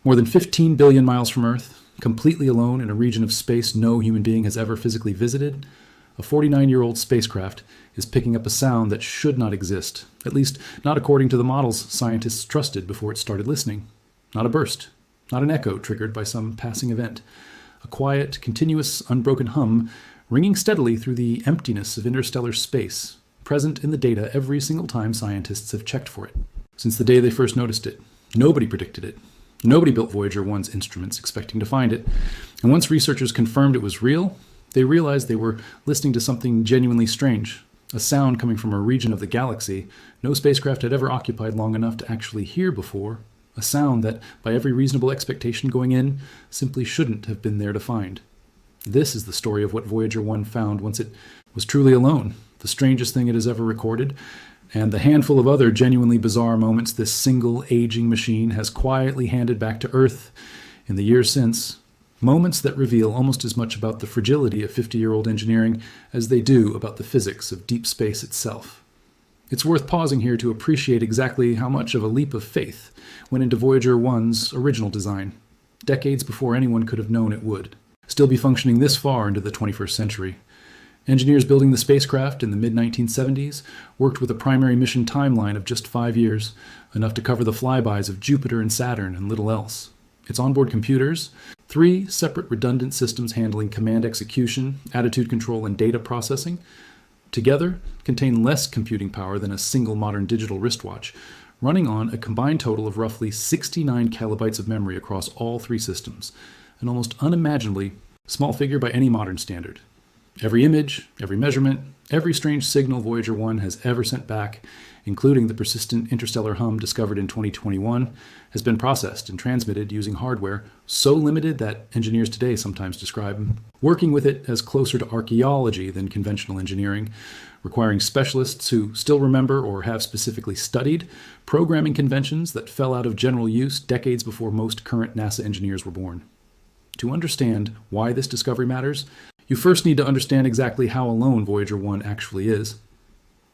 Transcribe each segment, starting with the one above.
More than 15 billion miles from Earth, completely alone in a region of space no human being has ever physically visited, a 49-year-old spacecraft is picking up a sound that should not exist, at least not according to the models scientists trusted before it started listening. Not a burst, not an echo triggered by some passing event. A quiet, continuous, unbroken hum ringing steadily through the emptiness of interstellar space, present in the data every single time scientists have checked for it. Since the day they first noticed it, nobody predicted it. Nobody built Voyager 1's instruments expecting to find it. And once researchers confirmed it was real, they realized they were listening to something genuinely strange, a sound coming from a region of the galaxy no spacecraft had ever occupied long enough to actually hear before, a sound that, by every reasonable expectation going in, simply shouldn't have been there to find. This is the story of what Voyager 1 found once it was truly alone, the strangest thing it has ever recorded, and the handful of other genuinely bizarre moments this single aging machine has quietly handed back to Earth in the years since. Moments that reveal almost as much about the fragility of 50-year-old engineering as they do about the physics of deep space itself. It's worth pausing here to appreciate exactly how much of a leap of faith went into Voyager 1's original design, decades before anyone could have known it would still be functioning this far into the 21st century. Engineers building the spacecraft in the mid-1970s worked with a primary mission timeline of just 5 years, enough to cover the flybys of Jupiter and Saturn and little else. Its onboard computers, 3 separate redundant systems handling command execution, attitude control, and data processing, together contain less computing power than a single modern digital wristwatch, running on a combined total of roughly 69 kilobytes of memory across all 3 systems, an almost unimaginably small figure by any modern standard. Every image, every measurement, every strange signal Voyager 1 has ever sent back, including the persistent interstellar hum discovered in 2021, has been processed and transmitted using hardware so limited that engineers today sometimes describe working with it as closer to archaeology than conventional engineering, requiring specialists who still remember or have specifically studied programming conventions that fell out of general use decades before most current NASA engineers were born. To understand why this discovery matters, you first need to understand exactly how alone Voyager 1 actually is.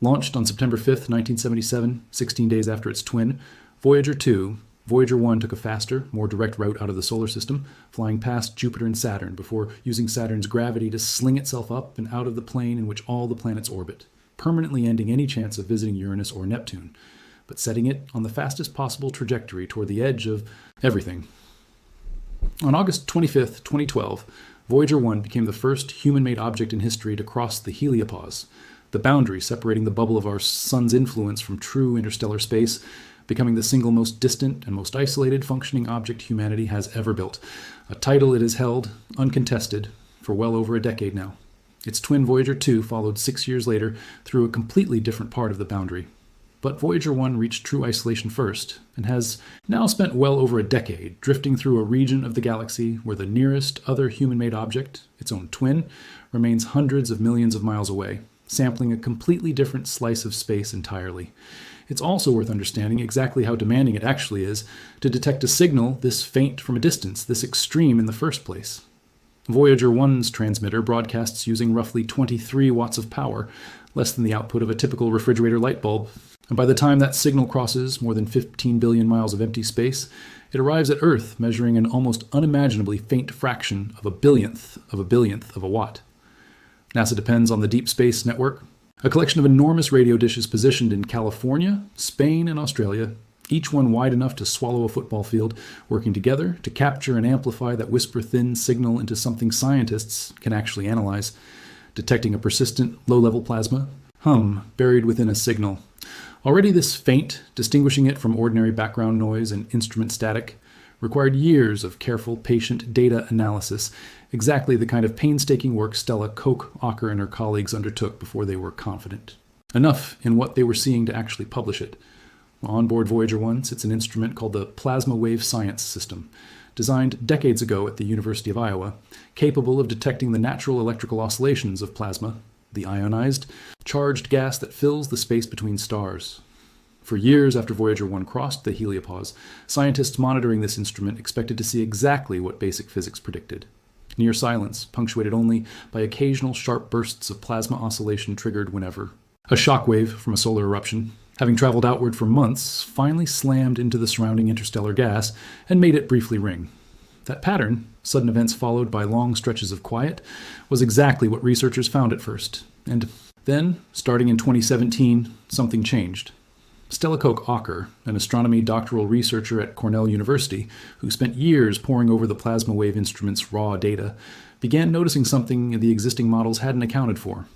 Launched on September 5th, 1977, 16 days after its twin, Voyager 2, Voyager 1 took a faster, more direct route out of the solar system, flying past Jupiter and Saturn before using Saturn's gravity to sling itself up and out of the plane in which all the planets orbit, permanently ending any chance of visiting Uranus or Neptune, but setting it on the fastest possible trajectory toward the edge of everything. On August 25th, 2012, Voyager 1 became the first human-made object in history to cross the heliopause, the boundary separating the bubble of our sun's influence from true interstellar space, becoming the single most distant and most isolated functioning object humanity has ever built, a title it has held, uncontested, for well over a decade now. Its twin Voyager 2 followed 6 years later through a completely different part of the boundary. But Voyager 1 reached true isolation first, and has now spent well over a decade drifting through a region of the galaxy where the nearest other human-made object, its own twin, remains hundreds of millions of miles away, sampling a completely different slice of space entirely. It's also worth understanding exactly how demanding it actually is to detect a signal this faint from a distance, this extreme in the first place. Voyager 1's transmitter broadcasts using roughly 23 watts of power, less than the output of a typical refrigerator light bulb. And by the time that signal crosses more than 15 billion miles of empty space, it arrives at Earth measuring an almost unimaginably faint fraction of a billionth of a watt. NASA depends on the Deep Space Network, a collection of enormous radio dishes positioned in California, Spain, and Australia, each one wide enough to swallow a football field, working together to capture and amplify that whisper-thin signal into something scientists can actually analyze, detecting a persistent, low-level plasma hum buried within a signal. Already this faint, distinguishing it from ordinary background noise and instrument static, required years of careful, patient data analysis, exactly the kind of painstaking work Stella Koch-Ocker and her colleagues undertook before they were confident. Enough in what they were seeing to actually publish it. On board Voyager 1 sits an instrument called the Plasma Wave Science System, designed decades ago at the University of Iowa, capable of detecting the natural electrical oscillations of plasma, the ionized, charged gas that fills the space between stars. For years after Voyager 1 crossed the heliopause, scientists monitoring this instrument expected to see exactly what basic physics predicted. Near silence, punctuated only by occasional sharp bursts of plasma oscillation triggered whenever. A shock wave from a solar eruption, having traveled outward for months, finally slammed into the surrounding interstellar gas and made it briefly ring. That pattern, sudden events followed by long stretches of quiet, was exactly what researchers found at first. And then, starting in 2017, something changed. Stella Koch-Ocker, an astronomy doctoral researcher at Cornell University, who spent years poring over the plasma wave instrument's raw data, began noticing something the existing models hadn't accounted for.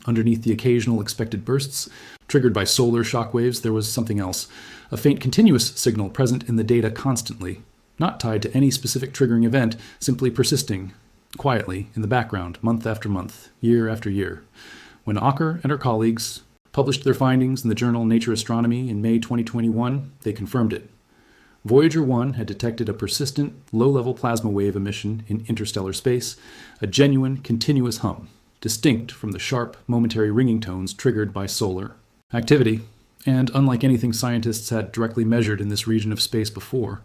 Underneath the occasional expected bursts, triggered by solar shock waves, there was something else, a faint continuous signal present in the data constantly, not tied to any specific triggering event, simply persisting, quietly, in the background, month after month, year after year. When Ocker and her colleagues published their findings in the journal Nature Astronomy in May 2021, they confirmed it. Voyager 1 had detected a persistent, low-level plasma wave emission in interstellar space, a genuine, continuous hum, distinct from the sharp, momentary ringing tones triggered by solar activity. And unlike anything scientists had directly measured in this region of space before,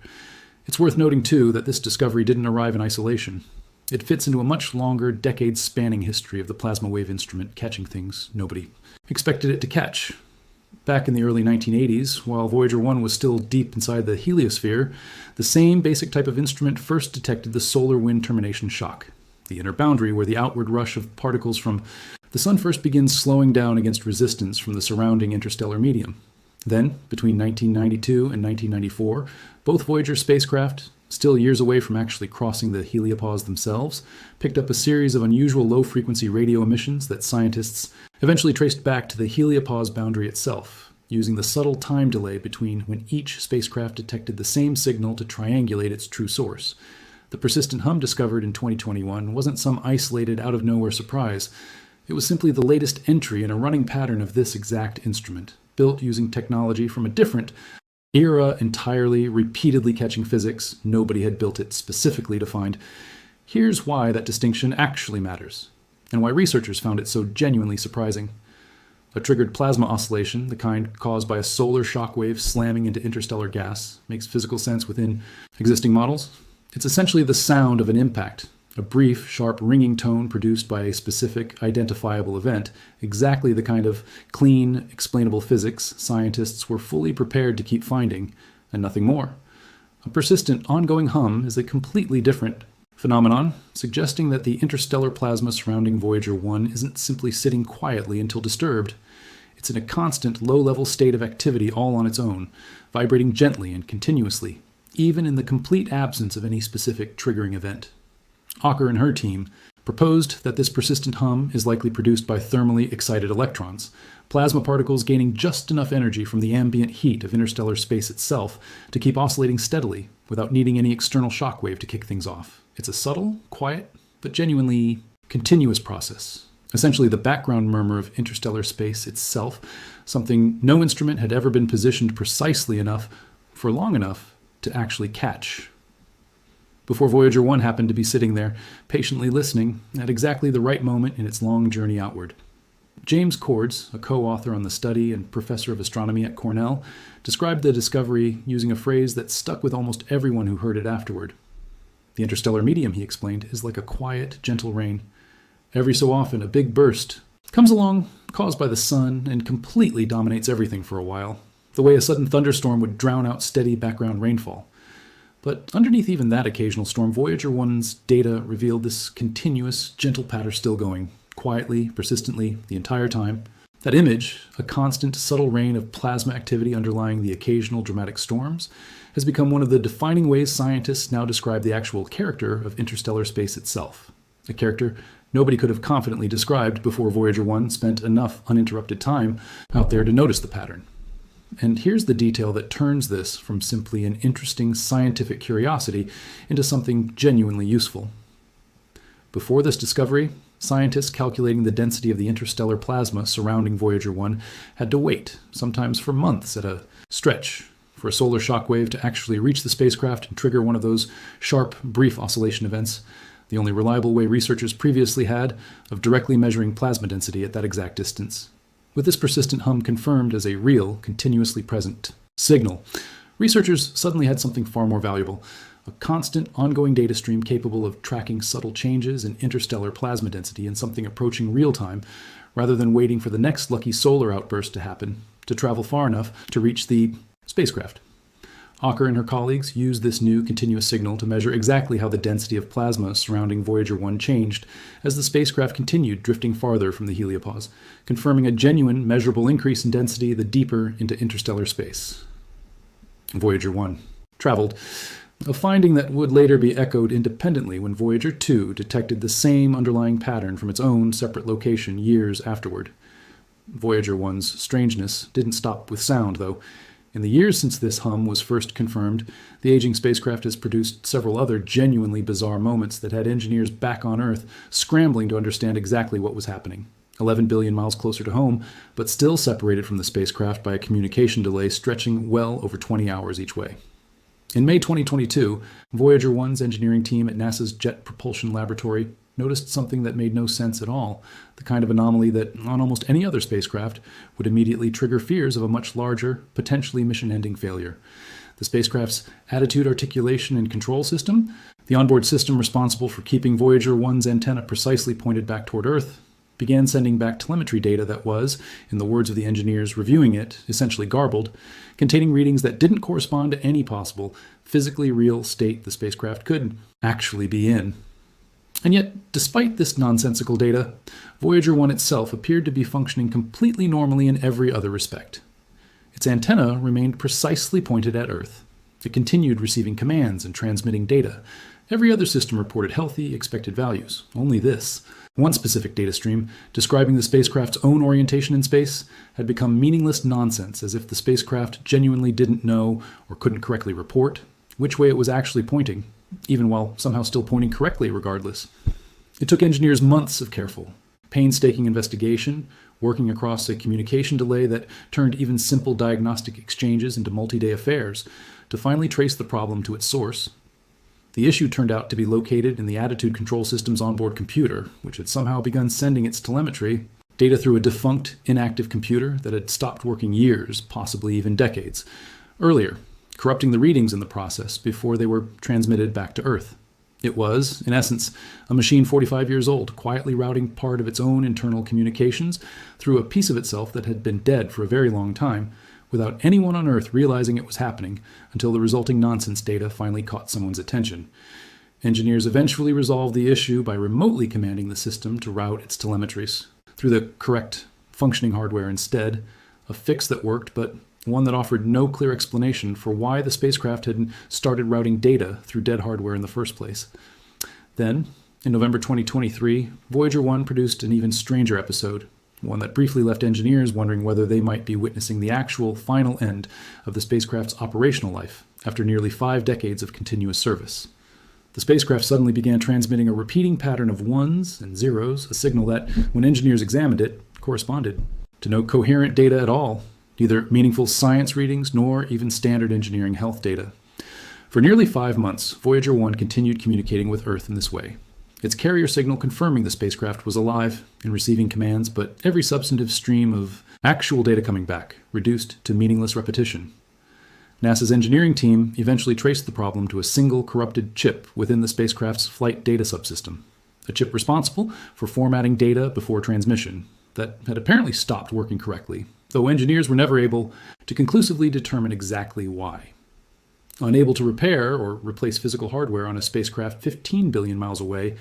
it's worth noting, too, that this discovery didn't arrive in isolation. It fits into a much longer, decades-spanning history of the plasma wave instrument catching things nobody expected it to catch. Back in the early 1980s, while Voyager 1 was still deep inside the heliosphere, the same basic type of instrument first detected the solar wind termination shock, the inner boundary where the outward rush of particles from the Sun first begins slowing down against resistance from the surrounding interstellar medium. Then, between 1992 and 1994, both Voyager spacecraft, still years away from actually crossing the heliopause themselves, picked up a series of unusual low-frequency radio emissions that scientists eventually traced back to the heliopause boundary itself, using the subtle time delay between when each spacecraft detected the same signal to triangulate its true source. The persistent hum discovered in 2021 wasn't some isolated, out-of-nowhere surprise. It was simply the latest entry in a running pattern of this exact instrument, built using technology from a different era entirely, repeatedly catching physics. Nobody had built it specifically to find. Here's why that distinction actually matters, and why researchers found it so genuinely surprising. A triggered plasma oscillation, the kind caused by a solar shock wave slamming into interstellar gas, makes physical sense within existing models. It's essentially the sound of an impact, a brief, sharp ringing tone produced by a specific, identifiable event, exactly the kind of clean, explainable physics scientists were fully prepared to keep finding, and nothing more. A persistent, ongoing hum is a completely different phenomenon, suggesting that the interstellar plasma surrounding Voyager 1 isn't simply sitting quietly until disturbed. It's in a constant, low-level state of activity all on its own, vibrating gently and continuously, even in the complete absence of any specific triggering event. Ocker and her team proposed that this persistent hum is likely produced by thermally excited electrons, plasma particles gaining just enough energy from the ambient heat of interstellar space itself to keep oscillating steadily without needing any external shock wave to kick things off. It's a subtle, quiet, but genuinely continuous process, essentially the background murmur of interstellar space itself, something no instrument had ever been positioned precisely enough for long enough to actually catch. Before Voyager 1 happened to be sitting there, patiently listening, at exactly the right moment in its long journey outward. James Cordes, a co-author on the study and professor of astronomy at Cornell, described the discovery using a phrase that stuck with almost everyone who heard it afterward. The interstellar medium, he explained, is like a quiet, gentle rain. Every so often, a big burst comes along, caused by the sun, and completely dominates everything for a while, the way a sudden thunderstorm would drown out steady background rainfall. But underneath even that occasional storm, Voyager 1's data revealed this continuous, gentle patter still going, quietly, persistently, the entire time. That image, a constant, subtle rain of plasma activity underlying the occasional dramatic storms, has become one of the defining ways scientists now describe the actual character of interstellar space itself. A character nobody could have confidently described before Voyager 1 spent enough uninterrupted time out there to notice the pattern. And here's the detail that turns this from simply an interesting scientific curiosity into something genuinely useful. Before this discovery, scientists calculating the density of the interstellar plasma surrounding Voyager 1 had to wait, sometimes for months at a stretch, for a solar shock wave to actually reach the spacecraft and trigger one of those sharp, brief oscillation events, the only reliable way researchers previously had of directly measuring plasma density at that exact distance. With this persistent hum confirmed as a real, continuously present signal, researchers suddenly had something far more valuable, a constant, ongoing data stream capable of tracking subtle changes in interstellar plasma density in something approaching real time, rather than waiting for the next lucky solar outburst to happen. to travel far enough to reach the spacecraft. Ocker and her colleagues used this new continuous signal to measure exactly how the density of plasma surrounding Voyager 1 changed as the spacecraft continued drifting farther from the heliopause, confirming a genuine, measurable increase in density the deeper into interstellar space. Voyager 1 traveled, a finding that would later be echoed independently when Voyager 2 detected the same underlying pattern from its own separate location years afterward. Voyager 1's strangeness didn't stop with sound, though. In the years since this hum was first confirmed, the aging spacecraft has produced several other genuinely bizarre moments that had engineers back on Earth scrambling to understand exactly what was happening. 11 billion miles closer to home, but still separated from the spacecraft by a communication delay stretching well over 20 hours each way. In May 2022, Voyager 1's engineering team at NASA's Jet Propulsion Laboratory noticed something that made no sense at all, the kind of anomaly that, on almost any other spacecraft, would immediately trigger fears of a much larger, potentially mission-ending failure. The spacecraft's attitude articulation and control system, the onboard system responsible for keeping Voyager 1's antenna precisely pointed back toward Earth, began sending back telemetry data that was, in the words of the engineers reviewing it, essentially garbled, containing readings that didn't correspond to any possible, physically real state the spacecraft could actually be in. And yet, despite this nonsensical data, Voyager 1 itself appeared to be functioning completely normally in every other respect. Its antenna remained precisely pointed at Earth. It continued receiving commands and transmitting data. Every other system reported healthy, expected values. Only this, one specific data stream, describing the spacecraft's own orientation in space, had become meaningless nonsense, as if the spacecraft genuinely didn't know, or couldn't correctly report, which way it was actually pointing, even while somehow still pointing correctly regardless. It took engineers months of careful, painstaking investigation, working across a communication delay that turned even simple diagnostic exchanges into multi-day affairs, to finally trace the problem to its source. The issue turned out to be located in the attitude control system's onboard computer, which had somehow begun sending its telemetry, data through a defunct, inactive computer that had stopped working years, possibly even decades, earlier, corrupting the readings in the process before they were transmitted back to Earth. It was, in essence, a machine 45 years old, quietly routing part of its own internal communications through a piece of itself that had been dead for a very long time, without anyone on Earth realizing it was happening until the resulting nonsense data finally caught someone's attention. Engineers eventually resolved the issue by remotely commanding the system to route its telemetries through the correct functioning hardware instead, a fix that worked, but one that offered no clear explanation for why the spacecraft had started routing data through dead hardware in the first place. Then, in November 2023, Voyager 1 produced an even stranger episode, one that briefly left engineers wondering whether they might be witnessing the actual final end of the spacecraft's operational life after nearly 5 decades of continuous service. The spacecraft suddenly began transmitting a repeating pattern of ones and zeros, a signal that, when engineers examined it, corresponded to no coherent data at all, neither meaningful science readings nor even standard engineering health data. For nearly 5 months, Voyager 1 continued communicating with Earth in this way, its carrier signal confirming the spacecraft was alive and receiving commands, but every substantive stream of actual data coming back, reduced to meaningless repetition. NASA's engineering team eventually traced the problem to a single corrupted chip within the spacecraft's flight data subsystem, a chip responsible for formatting data before transmission that had apparently stopped working correctly, though engineers were never able to conclusively determine exactly why. Unable to repair or replace physical hardware on a spacecraft 15 billion miles away,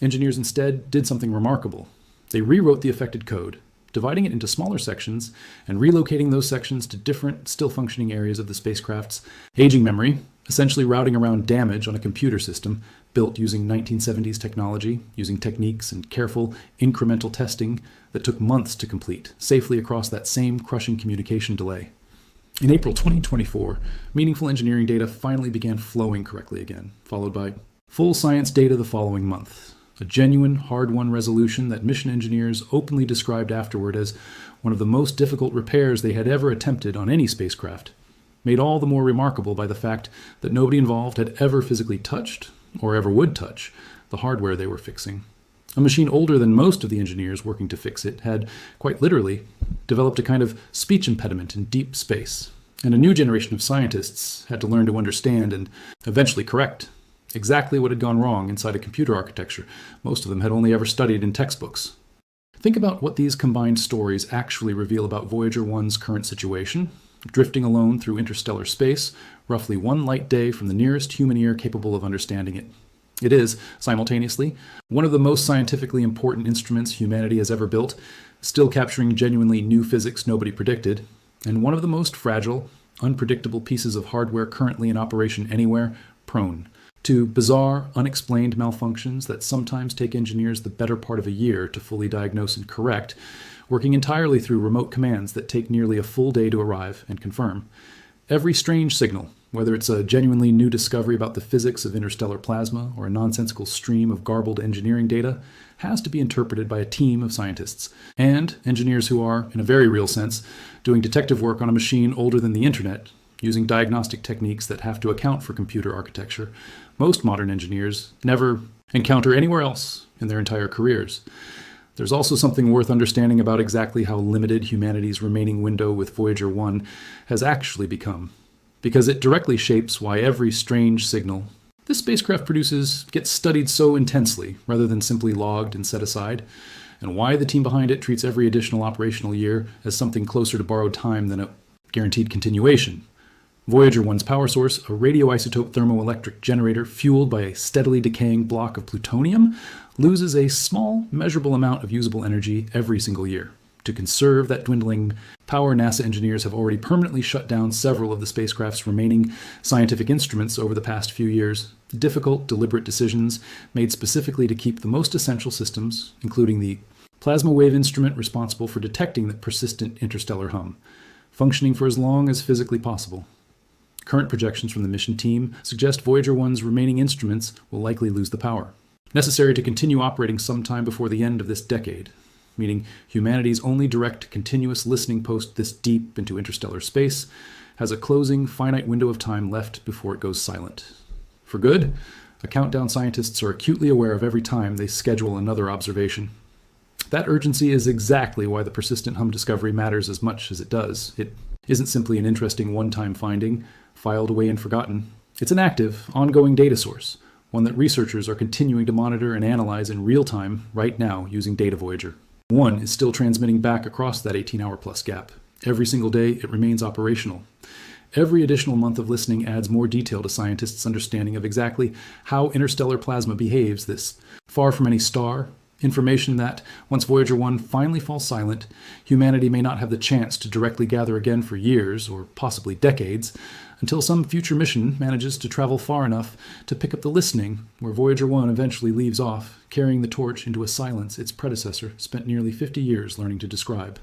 engineers instead did something remarkable. They rewrote the affected code, dividing it into smaller sections and relocating those sections to different, still-functioning areas of the spacecraft's aging memory, essentially routing around damage on a computer system built using 1970s technology, using techniques and careful, incremental testing that took months to complete, safely across that same crushing communication delay. In April 2024, meaningful engineering data finally began flowing correctly again, followed by full science data the following month. A genuine, hard-won resolution that mission engineers openly described afterward as one of the most difficult repairs they had ever attempted on any spacecraft, made all the more remarkable by the fact that nobody involved had ever physically touched, or ever would touch, the hardware they were fixing. A machine older than most of the engineers working to fix it had, quite literally, developed a kind of speech impediment in deep space, and a new generation of scientists had to learn to understand and eventually correct exactly what had gone wrong inside a computer architecture most of them had only ever studied in textbooks. Think about what these combined stories actually reveal about Voyager 1's current situation, drifting alone through interstellar space, roughly one light day from the nearest human ear capable of understanding it. It is, simultaneously, one of the most scientifically important instruments humanity has ever built, still capturing genuinely new physics nobody predicted, and one of the most fragile, unpredictable pieces of hardware currently in operation anywhere, prone to bizarre, unexplained malfunctions that sometimes take engineers the better part of a year to fully diagnose and correct, working entirely through remote commands that take nearly a full day to arrive and confirm. Every strange signal, whether it's a genuinely new discovery about the physics of interstellar plasma or a nonsensical stream of garbled engineering data, has to be interpreted by a team of scientists, and engineers who are, in a very real sense, doing detective work on a machine older than the internet, using diagnostic techniques that have to account for computer architecture most modern engineers never encounter anywhere else in their entire careers. There's also something worth understanding about exactly how limited humanity's remaining window with Voyager 1 has actually become, because it directly shapes why every strange signal this spacecraft produces gets studied so intensely rather than simply logged and set aside, and why the team behind it treats every additional operational year as something closer to borrowed time than a guaranteed continuation. Voyager 1's power source, a radioisotope thermoelectric generator fueled by a steadily decaying block of plutonium, loses a small, measurable amount of usable energy every single year. To conserve that dwindling power, NASA engineers have already permanently shut down several of the spacecraft's remaining scientific instruments over the past few years. Difficult, deliberate decisions made specifically to keep the most essential systems, including the plasma wave instrument responsible for detecting the persistent interstellar hum, functioning for as long as physically possible. Current projections from the mission team suggest Voyager 1's remaining instruments will likely lose the power necessary to continue operating sometime before the end of this decade, meaning humanity's only direct continuous listening post this deep into interstellar space has a closing finite window of time left before it goes silent. For good, a countdown scientists are acutely aware of every time they schedule another observation. That urgency is exactly why the persistent hum discovery matters as much as it does. It isn't simply an interesting one-time finding, filed away and forgotten. It's an active, ongoing data source, one that researchers are continuing to monitor and analyze in real time right now using Data Voyager. 1 is still transmitting back across that 18-hour-plus gap. Every single day, it remains operational. Every additional month of listening adds more detail to scientists' understanding of exactly how interstellar plasma behaves, this far from any star, information that, once Voyager 1 finally falls silent, humanity may not have the chance to directly gather again for years, or possibly decades, until some future mission manages to travel far enough to pick up the listening where Voyager 1 eventually leaves off, carrying the torch into a silence its predecessor spent nearly 50 years learning to describe.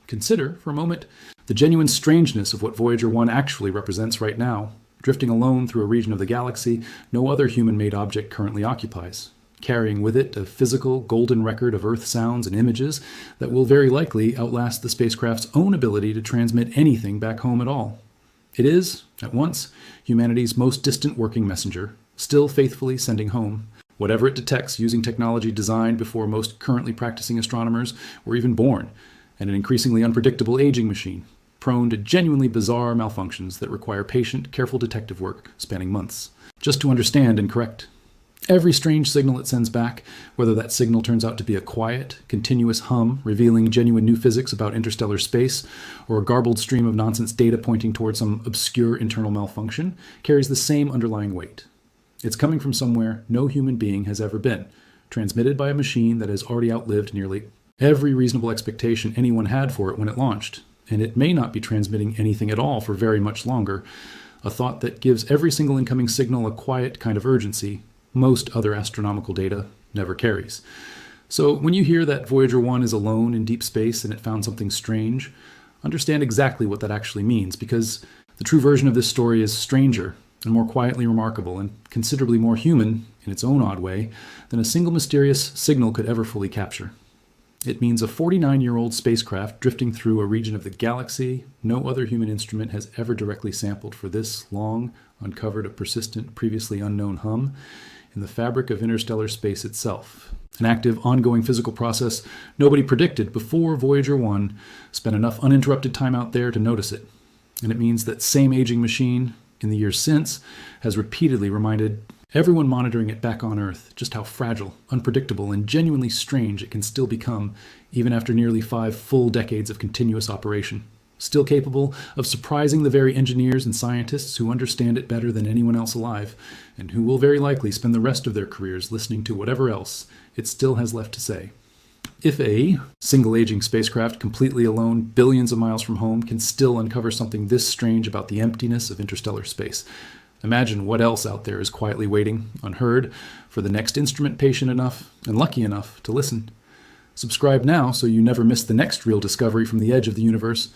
Consider, for a moment, the genuine strangeness of what Voyager 1 actually represents right now, drifting alone through a region of the galaxy no other human-made object currently occupies, carrying with it a physical, golden record of Earth sounds and images that will very likely outlast the spacecraft's own ability to transmit anything back home at all. It is, at once, humanity's most distant working messenger, still faithfully sending home whatever it detects using technology designed before most currently practicing astronomers were even born, and an increasingly unpredictable aging machine, prone to genuinely bizarre malfunctions that require patient, careful detective work spanning months, just to understand and correct. Every strange signal it sends back, whether that signal turns out to be a quiet, continuous hum revealing genuine new physics about interstellar space, or a garbled stream of nonsense data pointing toward some obscure internal malfunction, carries the same underlying weight. It's coming from somewhere no human being has ever been, transmitted by a machine that has already outlived nearly every reasonable expectation anyone had for it when it launched, and it may not be transmitting anything at all for very much longer, a thought that gives every single incoming signal a quiet kind of urgency most other astronomical data never carries. So when you hear that Voyager 1 is alone in deep space and it found something strange, understand exactly what that actually means, because the true version of this story is stranger and more quietly remarkable and considerably more human, in its own odd way, than a single mysterious signal could ever fully capture. It means a 49-year-old spacecraft drifting through a region of the galaxy no other human instrument has ever directly sampled for this long, uncovered a persistent, previously unknown hum in the fabric of interstellar space itself. An active, ongoing physical process nobody predicted before Voyager 1 spent enough uninterrupted time out there to notice it. And it means that same aging machine, in the years since, has repeatedly reminded Everyone monitoring it back on Earth, just how fragile, unpredictable, and genuinely strange it can still become, even after nearly 5 full decades of continuous operation. Still capable of surprising the very engineers and scientists who understand it better than anyone else alive, and who will very likely spend the rest of their careers listening to whatever else it still has left to say. If a single-aging spacecraft completely alone, billions of miles from home, can still uncover something this strange about the emptiness of interstellar space, imagine what else out there is quietly waiting, unheard, for the next instrument patient enough and lucky enough to listen. Subscribe now so you never miss the next real discovery from the edge of the universe.